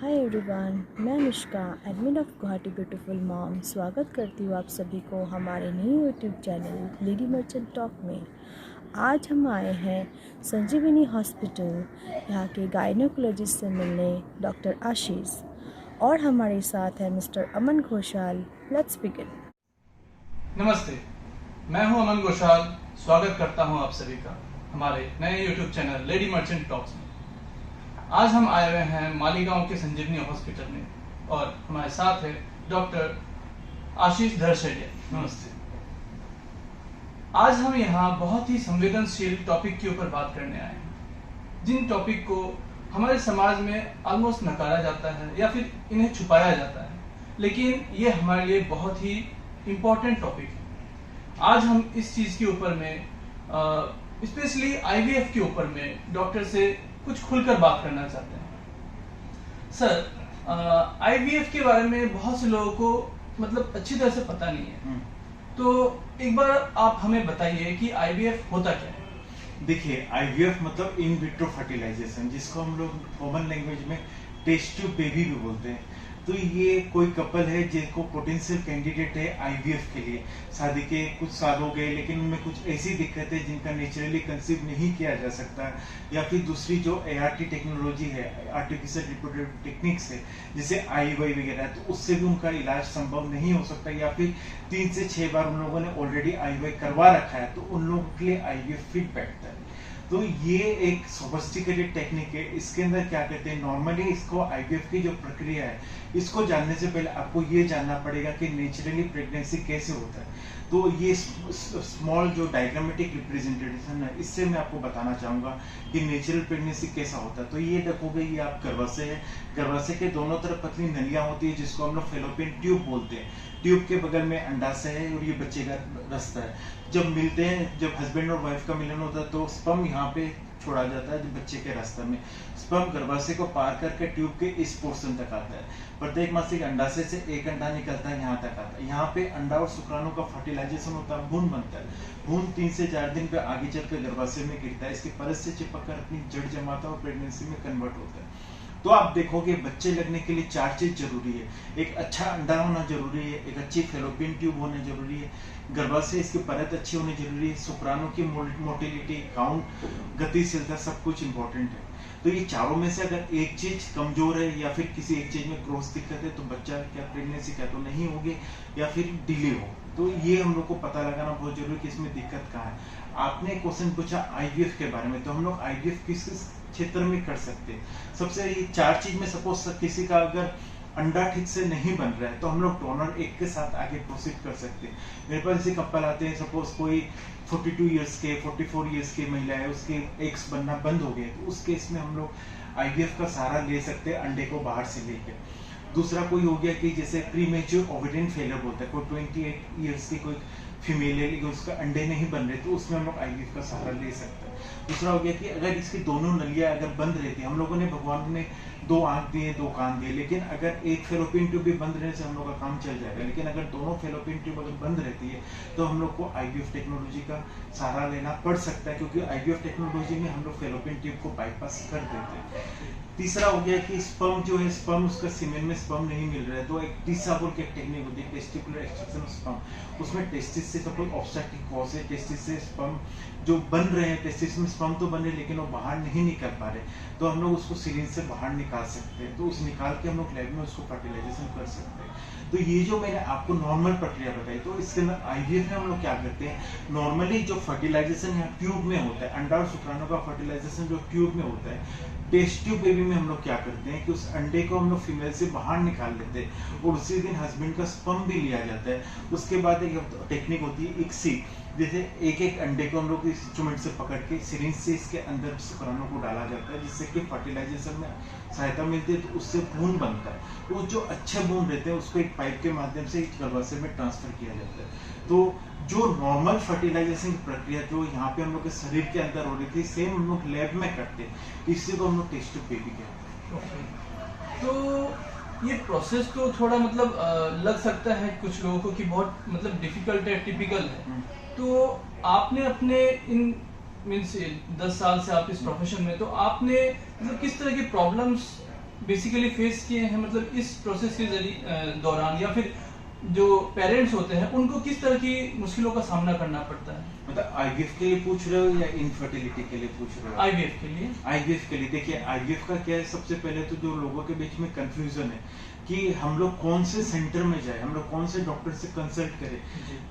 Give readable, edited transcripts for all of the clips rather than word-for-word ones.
Hi everyone, मैं Anushka, admin of Guwahati beautiful mom, स्वागत करती हूँ आप सभी को हमारे new YouTube channel lady merchant talk में। आज हम आए हैं संजीवनी हॉस्पिटल यहाँ के गायनोकोलॉजिस्ट से मिलने, डॉक्टर आशीष, और हमारे साथ है mister Aman Ghoshal. Let's begin. नमस्ते, मैं हूं अमन घोषाल। स्वागत करता हूं आप सभी का हमारे नए YouTube channel lady merchant talks में। आज हम आए हुए हैं मालीगांव के संजीवनी हॉस्पिटल में और हमारे साथ है डॉक्टर आशीष धरशेडिया। नमस्ते। आज हम यहाँ बहुत ही संवेदनशील टॉपिक के ऊपर बात करने आए हैं, जिन टॉपिक को हमारे समाज में ऑलमोस्ट नकारा जाता है या फिर इन्हें छुपाया जाता है, लेकिन ये हमारे लिए बहुत ही इम्पोर्टेंट टॉपिक है। आज हम इस चीज के ऊपर में स्पेशली आईवीएफ के ऊपर में डॉक्टर से कुछ खुलकर बात करना चाहते हैं। सर, आईवीएफ के बारे में बहुत से लोगों को मतलब अच्छी तरह से पता नहीं है, तो एक बार आप हमें बताइए कि आईवीएफ होता क्या है। देखिए, आईवीएफ मतलब इन विट्रो फर्टिलाइजेशन, जिसको हम लोग कॉमन लैंग्वेज में टेस्ट ट्यूब बेबी भी बोलते हैं। तो ये कोई कपल है जिनको पोटेंशियल कैंडिडेट है आईवीएफ के लिए, शादी के कुछ साल हो गए लेकिन उनमें कुछ ऐसी दिक्कत है जिनका नेचुरली कंसीव नहीं किया जा सकता, या फिर दूसरी जो एआरटी टेक्नोलॉजी है, आर्टिफिशियल रिप्रोडक्टिव टेक्निक्स है, जैसे आईवाई वगैरह, तो उससे भी उनका इलाज संभव नहीं हो सकता, या फिर 3 से 6 बार उन लोगों ने ऑलरेडी आईवाई करवा रखा है, तो उन लोगों के लिए आईवीएफ फिट बैठता है। तो ये एक सोफिस्टिकेटेड टेक्निक है। इसके अंदर क्या कहते हैं, नॉर्मली इसको आईवीएफ की जो प्रक्रिया है, इसको जानने से पहले आपको ये जानना पड़ेगा कि नेचुरली प्रेगनेंसी कैसे होता है। तो ये स्मॉल जो डायग्रामेटिक रिप्रेजेंटेशन है, इससे मैं आपको बताना चाहूंगा कि नेचुरल प्रेगनेंसी कैसा होता है। तो ये देखोगे, ये आप गर्भाशय है, गर्भाशय के दोनों तरफ पतली नलियां होती है, जिसको हम लोग फेलोपियन ट्यूब बोलते हैं। ट्यूब के बगल में अंडाशय है और ये बच्चे का रास्ता है। जब मिलते हैं, जब हस्बैंड और वाइफ का मिलन होता है, तो स्पर्म यहाँ पे छोड़ा जाता है बच्चे के रास्ते में। स्पर्म गर्भाशय को पार करके ट्यूब के इस पोर्शन तक आता है। प्रत्येक मासिक अंडाशय से एक अंडा निकलता है, यहाँ तक आता है। यहाँ पे अंडा और शुक्राणु का फर्टिलाइजेशन होता है, भ्रूण बनता है। भ्रूण 3 से 4 दिन पे आगे चलकर गर्भाशय में गिरता है, इसकी परत से चिपक कर अपनी जड़ जमाता है और प्रेगनेंसी में कन्वर्ट होता है। तो आप देखोगे, बच्चे लगने के लिए 4 चीज जरूरी है। एक अच्छा अंडा होना जरूरी है, एक अच्छी फेलोपियन ट्यूब होना जरूरी है, गर्भाशय इसकी परत अच्छी होनी जरूरी है, शुक्राणु की मोटिलिटी, काउंट, गतिशीलता, सब कुछ इंपॉर्टेंट है। तो ये चारों में से अगर एक चीज कमजोर है या फिर किसी एक चीज में क्रॉस दिक्कत है, तो बच्चा क्या प्रेगनेंसी क्या तो नहीं होगी या फिर डिले हो। तो ये हम लोग को पता लगाना बहुत जरूरी है कि इसमें दिक्कत कहाँ है। आपने क्वेश्चन पूछा आईवीएफ के बारे में, तो हम लोग आईवीएफ किस क्षेत्र में कर सकते हैं। सबसे ये 4 चीज में सपोज किसी का अगर अंडा ठीक से नहीं बन रहा है, तो हम लोग डोनर एग के साथ आगे प्रोसीड कर सकते हैं। मेरे पास ऐसे कपल आते हैं, सपोज कोई 42 इयर्स के, 44 इयर्स की महिला है, उसके एग्स बनना बंद हो गए, तो उस केस में हम लोग आईवीएफ का सहारा ले सकते हैं, अंडे को बाहर से लेकर। दूसरा कोई हो गया कि जैसे प्रीमेच्योर ओवेरियन फेलियर बोलते हैं, कोई 28 इयर्स की कोई फीमेल है लेकिन उसका अंडे नहीं बन रहे, तो उसमें हम लोग आईवीएफ का सहारा ले सकते हैं। दूसरा हो गया कि अगर इसकी दोनों नलियां अगर बंद रहती है, हम लोगों ने भगवान ने 2 आंख दिए, 2 कान दिए, लेकिन अगर एक फेलोपियन ट्यूब भी बंद रहने से हम लोग का काम चल जाएगा, लेकिन अगर दोनों फेलोपियन ट्यूब अगर बंद रहती है, तो हम लोग को आईवीएफ टेक्नोलॉजी का सहारा लेना पड़ सकता है, क्योंकि आईवीएफ टेक्नोलॉजी में हम लोग फेलोपियन ट्यूब को बाईपास कर देते हैं। तीसरा हो गया कि स्पर्म जो है, स्पर्म उसका सीमेन में स्पर्म नहीं मिल रहा है, तो एक टीसा बोल के एक टेक्निक होती है, टेस्टिकुलर एक्सट्रैक्शन ऑफ स्पर्म। उसमें टेस्टिस से सपोज ऑब्स्ट्रक्टिव कॉज है, टेस्टिस से स्पर्म जो बन रहे हैं, टेस्टिस में स्पर्म तो बन रहे हैं लेकिन वो बाहर नहीं निकल पा रहे, तो हम लोग उसको सिरिंज से बाहर निकाल सकते हैं। तो उस निकाल के हम लोग लैब में उसको फर्टिलाइजेशन कर सकते हैं। तो ये जो मैंने आपको नॉर्मल प्रक्रिया बताई, तो इसके अंदर आईवीएफ में हम लोग क्या करते हैं, नॉर्मली जो फर्टिलाइजेशन यहाँ ट्यूब में होता है, अंडा और शुक्राणु का फर्टिलाइजेशन जो ट्यूब में होता है, टेस्ट ट्यूब बेबी में हम लोग क्या करते हैं कि उस अंडे को हम लोग फीमेल से बाहर निकाल लेते हैं और उसी दिन हस्बैंड का स्पर्म भी लिया जाता है। उसके बाद एक टेक्निक होती है इक्सी, जैसे एक अंडे को हम लोग इस इंस्ट्रूमेंट से पकड़ के सिरिंज से इसके अंदर शुक्राणु को डाला जाता है, जिससे कि फर्टिलाइजेशन में सहायता मिलती है, तो उससे भ्रूण बनता है। तो जो अच्छे भ्रूण रहते हैं उसको एक पाइप के माध्यम से गर्भाशय में ट्रांसफर किया जाता है। तो जो नॉर्मल फर्टिलाइजेशन की प्रक्रिया जो यहाँ पे हम लोग के शरीर के अंदर हो रही थी, सेम हम लोग लैब में करते हैं, इसी को हम लोग टेस्ट ट्यूब बेबी कहते हैं। तो ये प्रोसेस तो थोड़ा मतलब लग सकता है कुछ लोगों को कि बहुत मतलब डिफिकल्ट है, टिपिकल है। तो आपने अपने इन मीन्स 10 साल से आप इस प्रोफेशन में, तो आपने मतलब किस तरह की प्रॉब्लम्स बेसिकली फेस किए हैं, मतलब इस प्रोसेस के दौरान, या फिर जो पेरेंट्स होते हैं उनको किस तरह की मुश्किलों का सामना करना पड़ता है? मतलब आईवीएफ के लिए पूछ रहे हो या इनफर्टिलिटी के लिए पूछ रहे हो? आईवीएफ के लिए। आईवीएफ के लिए देखिए, आईवीएफ का क्या है, सबसे पहले तो जो लोगों के बीच में कंफ्यूजन है कि हम लोग कौन से सेंटर में जाए, हम लोग कौन से डॉक्टर से कंसल्ट करें।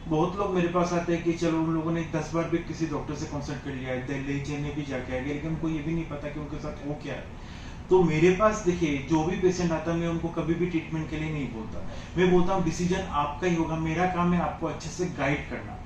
बहुत लोग मेरे पास आते हैं कि चलो उन लोगों ने 10 बार भी किसी डॉक्टर से कंसल्ट कर लिया है, दिल्ली में भी जाके आ गए, लेकिन उनको ये भी नहीं पता कि उनके साथ वो क्या है। तो मेरे पास देखिए, जो भी पेशेंट आता है मैं उनको कभी भी ट्रीटमेंट के लिए नहीं बोलता। मैं बोलता हूँ डिसीजन आपका ही होगा, मेरा काम है आपको अच्छे से गाइड करना।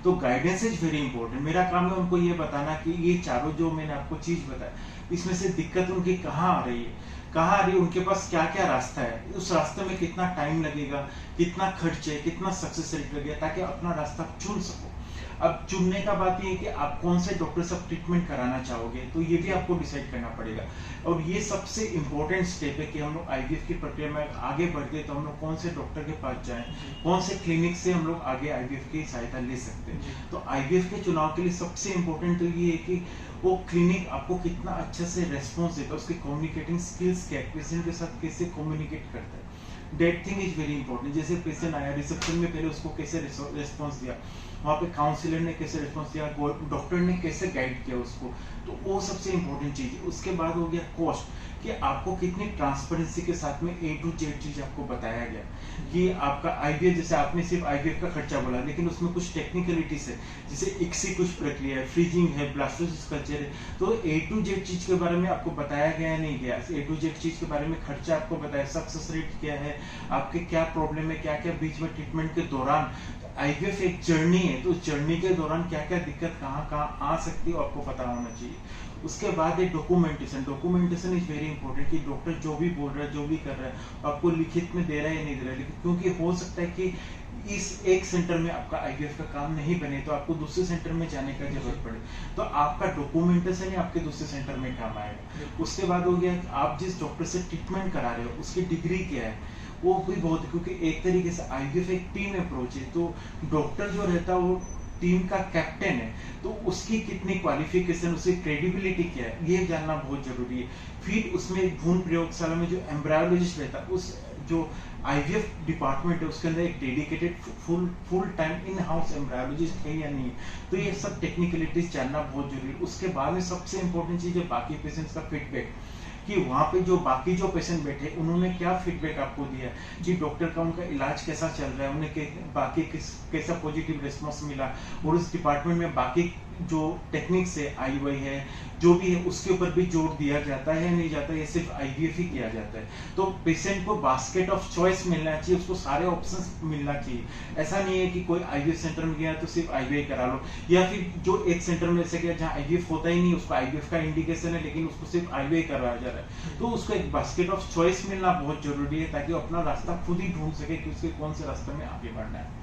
तो गाइडेंस इज वेरी इंपॉर्टेंट। मेरा काम है उनको ये बताना कि ये चारों जो मैंने आपको चीज बताया, इसमें से दिक्कत उनकी कहाँ आ रही है, कहाँ आ रही है, उनके पास क्या क्या रास्ता है, उस रास्ते में कितना टाइम लगेगा, कितना खर्च है, कितना सक्सेस रेट लगेगा, ताकि अपना रास्ता चुन सको। अब चुनने का बात ये है कि आप कौन से डॉक्टर से ट्रीटमेंट कराना चाहोगे, तो ये भी आपको डिसाइड करना पड़ेगा। और ये सबसे इंपॉर्टेंट स्टेप है कि हम लोग आईवीएफ की प्रक्रिया में आगे बढ़ते तो हम लोग कौन से डॉक्टर के पास जाएं, कौन से क्लिनिक से हम लोग आगे आईवीएफ की सहायता ले सकते हैं। तो आईवीएफ के चुनाव के लिए सबसे इंपॉर्टेंट तो ये है कि वो क्लिनिक आपको कितना अच्छे से रेस्पॉन्स देता है, उसकी कम्युनिकेटिंग स्किल्स क्या है, पेशेंट के साथ कैसे कम्युनिकेट करता है, that thing is very important. जैसे पेशेंट आया रिसेप्शन में, पहले उसको कैसे रिस्पॉन्स दिया, वहाँ पे काउंसलर ने कैसे रिस्पॉन्स दिया, डॉक्टर ने कैसे गाइड किया उसको, तो वो सबसे इंपॉर्टेंट चीज है। उसके बाद हो गया कॉस्ट, कि आपको कितनी ट्रांसपेरेंसी के साथ में A to Z चीज आपको बताया गया कि आपका आईवीएफ, जैसे आपने सिर्फ आईवीएफ का खर्चा बोला, लेकिन उसमें कुछ टेक्निकलिटीज है, जैसे इक्सी कुछ प्रक्रिया है, फ्रीजिंग है, ब्लास्टोसिस कल्चर है। तो A to Z चीज के बारे में आपको बताया गया है, नहीं गया। A to Z चीज के बारे में खर्चा आपको बताया, सक्सेस रेट क्या है, आपके क्या प्रॉब्लम है, क्या क्या बीच में ट्रीटमेंट के दौरान। आईवीएफ एक जर्नी है, तो उस जर्नी के दौरान क्या क्या दिक्कत कहाँ कहाँ आ सकती है आपको पता होना चाहिए। उसके बाद है documentation. Documentation is very important कि डॉक्टर जो भी बोल रहा है, जो भी कर रहा है, आपको लिखित में दे रहा है या नहीं दे रहा है। क्योंकि हो सकता है कि इस एक सेंटर में आपका आईवीएफ का काम नहीं बने, तो आपको दूसरे सेंटर में जाने का जरूरत पड़े, तो आपका डॉक्यूमेंटेशन ही आपके दूसरे सेंटर में काम आएगा। उसके बाद हो गया आप जिस डॉक्टर से ट्रीटमेंट करा रहे हो उसकी डिग्री क्या है, वो भी बहुत, क्योंकि एक तरीके से आईवीएफ एक टीम अप्रोच है। तो डॉक्टर जो रहता है वो टीम का कैप्टन है, तो उसकी कितनी क्वालिफिकेशन, उसकी क्रेडिबिलिटी क्या है, ये जानना बहुत जरूरी है। फिर उसमें भ्रूण प्रयोगशाला में जो एम्ब्रायोलॉजिस्ट रहता है, उस जो आईवीएफ डिपार्टमेंट है उसके अंदर एक dedicated full time in house embryologist है या नहीं, तो ये सब टेक्निकलिटीज जानना बहुत जरूरी है। उसके बाद में सबसे इंपॉर्टेंट चीज है बाकी पेशेंट्स का फीडबैक, कि वहाँ पे जो बाकी जो पेशेंट बैठे उन्होंने क्या फीडबैक आपको दिया, कि डॉक्टर का उनका इलाज कैसा चल रहा है, उन्हें बाकी कैसा पॉजिटिव रिस्पॉन्स मिला, और उस डिपार्टमेंट में बाकी जो टेक्निक्स है, आईवाई है, जो भी है, उसके ऊपर भी जोर दिया जाता है, नहीं जाता है, ये सिर्फ आईवीएफ ही किया जाता है। तो पेशेंट को बास्केट ऑफ चॉइस मिलना चाहिए, उसको सारे ऑप्शंस मिलना चाहिए। ऐसा नहीं है कि कोई आईवीएफ सेंटर में गया तो सिर्फ आईवीआई करा लो, या फिर जो एक सेंटर में ऐसे गया जहाँ आईवीएफ होता ही नहीं, उसको आईवीएफ का इंडिकेशन है लेकिन उसको सिर्फ आईवीआई करवाया जा रहा है। तो उसको एक बास्केट ऑफ चॉइस मिलना बहुत जरूरी है, ताकि वो अपना रास्ता खुद ही ढूंढ सके कि उसके कौन से रास्ते में आगे बढ़ना है।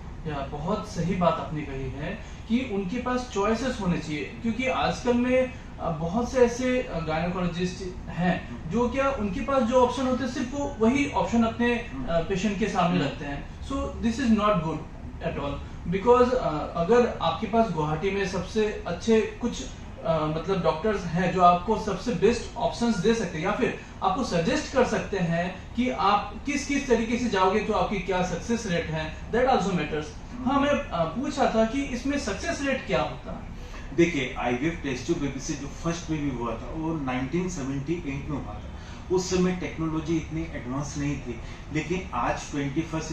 बहुत सही बात आपने कही है कि उनके पास चॉइसेस होने चाहिए, क्योंकि आजकल में बहुत से ऐसे गायनेकोलॉजिस्ट हैं जो क्या उनके पास जो ऑप्शन होते हैं सिर्फ वो वही ऑप्शन अपने पेशेंट के सामने रखते हैं। So this is not good at all, because अगर आपके पास गुवाहाटी में सबसे अच्छे कुछ मतलब डॉक्टर्स हैं जो आपको सबसे बेस्ट ऑप्शंस दे सकते हैं, या फिर आपको सजेस्ट कर सकते हैं कि आप किस किस तरीके से जाओगे तो आपकी क्या सक्सेस रेट है, दैट आल्सो मैटर्स। हाँ, मैं पूछ रहा था कि इसमें सक्सेस रेट क्या होता है? देखिए, आईवीएफ टेस्ट ट्यूब बेबी से जो फर्स्ट बेबी हुआ था वो 1978 में हुआ था। उस समय टेक्नोलॉजी इतनी एडवांस नहीं थी, लेकिन आज 2021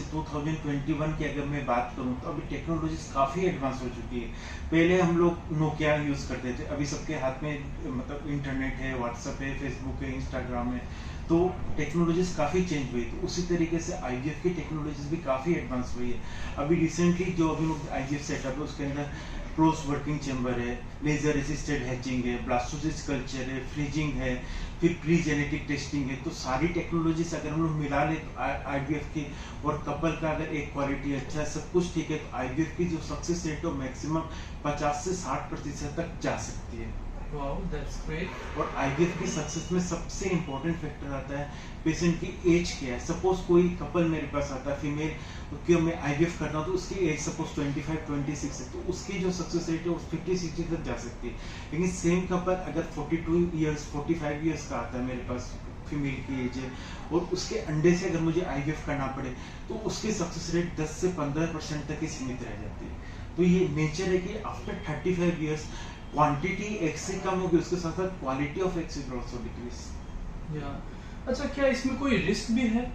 की अगर मैं बात करूं तो अभी टेक्नोलॉजी काफ़ी एडवांस हो चुकी है। पहले हम लोग नोकिया यूज़ करते थे, अभी सबके हाथ में मतलब इंटरनेट है, व्हाट्सएप है, फेसबुक है, इंस्टाग्राम है, तो टेक्नोलॉजीज काफ़ी चेंज हुई। तो उसी तरीके से आईवीएफ की टेक्नोलॉजीज भी काफ़ी एडवांस हुई है। अभी रिसेंटली जो अभी लोग आईवीएफ सेटअप है उसके अंदर क्लोज वर्किंग चेम्बर है, लेजर असिस्टेड हैचिंग है, ब्लास्टोसिस कल्चर है, फ्रीजिंग है, फिर प्री जेनेटिक टेस्टिंग है। तो सारी टेक्नोलॉजीज अगर हम लोग मिला ले तो आईवीएफ की और कपल का अगर एक क्वालिटी अच्छा है, सब कुछ ठीक है, तो आईवीएफ की जो सक्सेस रेट है मैक्सिमम 50 से 60% तक जा सकती है। Wow, that's great. और आईवीएफ की सक्सेस में सबसे इम्पोर्टेंट फैक्टर आता है पेशेंट की एज क्या है। सपोज कोई कपल मेरे पास आता है फीमेल, क्यों मैं आईवीएफ करता हूँ, तो उसकी एज सपोज 25-26 है, तो उसकी जो सक्सेस रेट है वो 50-60 तक जा सकती है। लेकिन सेम कपल अगर 42 ईयर्स 45 ईयर्स का आता है मेरे पास फीमेल की एज है और उसके अंडे से अगर मुझे आईवीएफ करना पड़े तो उसकी सक्सेस रेट 10 से 15% तक ही सीमित रह जाती है। तो ये नेचर है कि आफ्टर 35 इयर्स क्वांटिटी एक से कम होगी, उसके साथ साथ quality of eggs will also decrease. अच्छा, क्या इसमें कोई रिस्क भी है?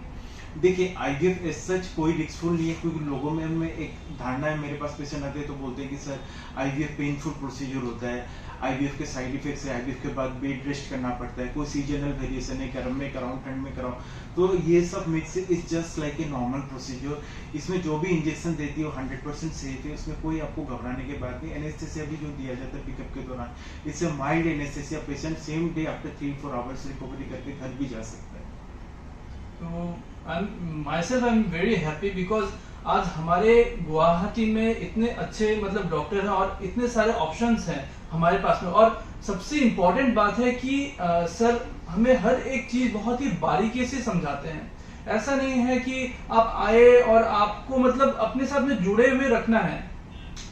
देखिए आईवीएफ एज सच कोई रिस्कफुल नहीं है, क्योंकि लोगों में एक धारणा है, मेरे पास पेशेंट आते हैं तो बोलते हैं कि सर आईवीएफ पेनफुल प्रोसीजर होता है, आईवीएफ के साइड इफेक्ट्स है, आईवीएफ के बाद बेड रेस्ट करना पड़ता है, कोई सीजनल वेरिएशन है, गर्म में कराऊं ठंड में कराऊं, तो ये सब mix is just like a normal procedure. इसमें जो भी इंजेक्शन देती है वो 100% सेफ है, उसमें कोई आपको घबराने की बात नहीं। एनेस्थेसिया भी जो दिया जाता है पिकअप के दौरान, इससे mild anaesthesia, patient same day after 3-4 hours recovery करके घर भी जा सकता है। तो I am very happy because आज हमारे गुवाहाटी में इतने अच्छे मतलब डॉक्टर हैं और इतने सारे ऑप्शंस हैं हमारे पास में। और सबसे इम्पोर्टेंट बात है कि सर हमें हर एक चीज बहुत ही बारीकी से समझाते हैं। ऐसा नहीं है कि आप आए और आपको मतलब अपने साथ में जुड़े हुए रखना है।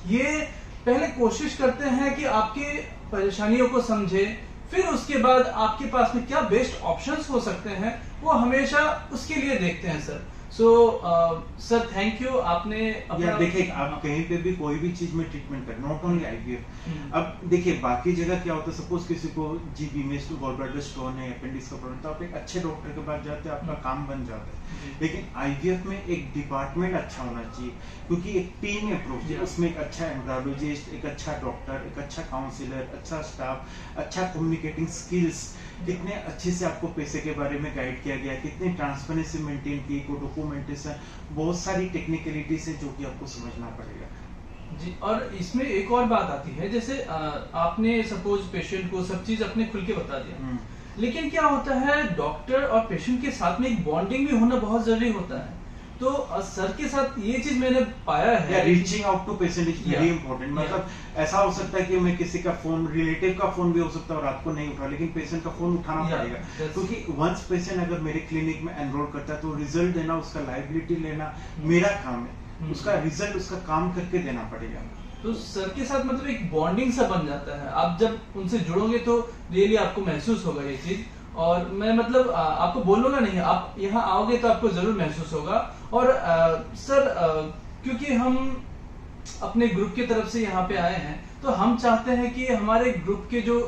ये पहले कोशिश करते हैं कि आपकी परेशानियों को समझे, फिर उसके बाद आपके पास में क्या बेस्ट ऑप्शंस हो सकते हैं वो हमेशा उसके लिए देखते हैं sir. So sir thank you. आपने देखिए आप कहीं पे भी कोई भी चीज में ट्रीटमेंट करें, नॉट ओनली आईवीएफ। अब देखिए बाकी जगह क्या होता है, सपोज किसी को जीबी में गॉल ब्लैडर स्टोन है, अपेंडिक्स का प्रॉब्लम, तो आप एक अच्छे डॉक्टर के पास जाते हैं, आपका काम बन जाता है। लेकिन आईवीएफ में एक डिपार्टमेंट अच्छा होना चाहिए, क्योंकि एक टीम अप्रोच है, उसमें एक अच्छा एम्ब्रियोलॉजिस्ट, एक अच्छा डॉक्टर, एक अच्छा काउंसलर, अच्छा स्टाफ, अच्छा कम्युनिकेटिंग स्किल्स, कितने अच्छे से आपको पैसे के बारे में गाइड किया गया, कितनी ट्रांसपेरेंसी मेंटेन की, को डॉक्यूमेंटेशन, बहुत सारी टेक्निकलिटीज है जो कि आपको समझना पड़ेगा जी। और इसमें एक और बात आती है, जैसे आपने सपोज पेशेंट को सब चीज अपने खुल के बता दिया, लेकिन क्या होता है डॉक्टर और पेशेंट के साथ में एक बॉन्डिंग भी होना बहुत जरूरी होता है। तो सर के साथ ये चीज मैंने पाया है, reaching out to patient is very important. मतलब ऐसा हो सकता है कि मैं किसी का फोन, रिलेटिव का फोन भी हो सकता है और रात को नहीं उठा, लेकिन पेशेंट का फोन उठाना पड़ेगा, क्योंकि वंस पेशेंट अगर मेरे क्लिनिक में एनरोल करता है तो रिजल्ट देना, उसका लायबिलिटी लेना मेरा काम है, उसका रिजल्ट, उसका काम करके देना पड़ेगा। तो सर के साथ मतलब एक बॉन्डिंग सा बन जाता है। आप जब उनसे जुड़ोगे तो रियली आपको महसूस होगा ये चीज। और मैं मतलब आपको बोलूंगा नहीं, आप यहाँ आओगे तो आपको जरूर महसूस होगा। और सर क्योंकि हम अपने ग्रुप की तरफ से यहाँ पे आए हैं, तो हम चाहते हैं कि हमारे ग्रुप के जो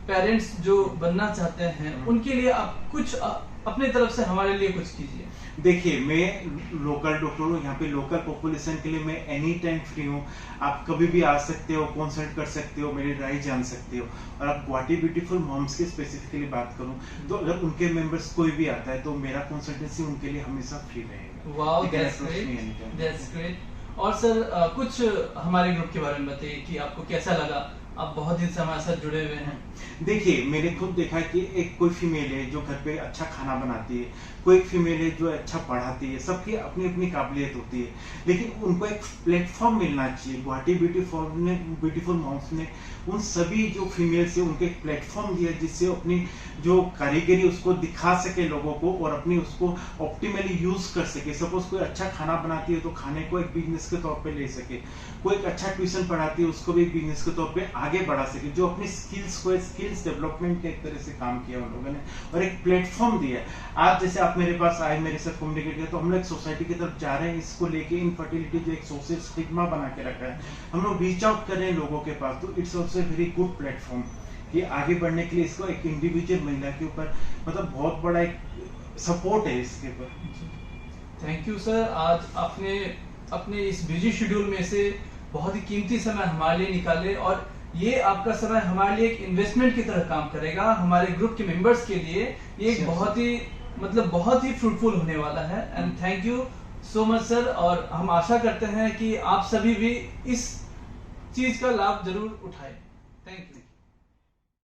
पेरेंट्स जो बनना चाहते हैं उनके लिए आप कुछ अपने तरफ से हमारे लिए कुछ कीजिए। देखिए मैं लोकल डॉक्टर हूँ, यहाँ पे लोकल पॉपुलेशन के लिए मैं एनी टाइम फ्री हूँ। आप कभी भी आ सकते हो, कंसल्ट कर सकते हो, मेरी राय जान सकते हो। और आप गुवाहाटी ब्यूटीफुल मॉम्स की स्पेसिफिकली बात करूँ तो अगर उनके मेंबर्स कोई भी आता है तो मेरा कंसल्टेंसी उनके लिए हमेशा फ्री रहेगा। Wow, that's great. और सर कुछ हमारे ग्रुप के बारे में बताइए कि आपको कैसा लगा, आप बहुत दिन से हमारे साथ जुड़े हुए हैं। देखिए मैंने खुद देखा कि एक कोई फीमेल है जो घर पे अच्छा खाना बनाती है, कोई फीमेल है जो अच्छा पढ़ाती है, सबकी अपनी अपनी काबिलियत होती है, लेकिन उनको एक प्लेटफॉर्म मिलना चाहिए। गुवाहाटी ब्यूटीफुल मॉम्स ने उन सभी जो फीमेल्स है उनको एक प्लेटफॉर्म दिया जिससे अपनी जो कारीगरी उसको दिखा सके लोगों को और अपनी उसको ऑप्टिमली यूज कर सके। सपोज कोई अच्छा खाना बनाती है तो खाने को एक बिजनेस के तौर पे ले सके, कोई एक अच्छा ट्यूशन पढ़ाती है उसको भी एक बिजनेस के तौर पे आगे बढ़ा सके। जो अपनी स्किल्स को स्किल्स डेवलपमेंट के एक तरह से काम किया उन लोगों ने और एक प्लेटफॉर्म दिया। आज जैसे आप मेरे पास आए, मेरे साथ कम्युनिकेट किया, तो हम लोग सोसाइटी की तरफ जा रहे हैं। इसको लेके इनफर्टिलिटी जो एक सोशल स्टिग्मा बना के रखा है, हम लोग रीच आउट कर रहे हैं लोगों के पास। तो it's also very good platform कि आगे बढ़ने के लिए इसको एक इंडिविजुअल महिला के ऊपर मतलब बहुत बड़ा एक सपोर्ट है इसके ऊपर। Thank you sir. आज आपने अपने इस बिजी शेड्यूल में से बहुत ही कीमती समय हमारे लिए निकाले और ये आपका समय हमारे लिए एक इन्वेस्टमेंट की तरह काम करेगा। हमारे ग्रुप के मेंबर्स के लिए ये एक बहुत ही फ्रूटफुल होने वाला है। And thank you so much sir. और हम आशा करते हैं कि आप सभी भी इस चीज का लाभ जरूर उठाएं। Thank you.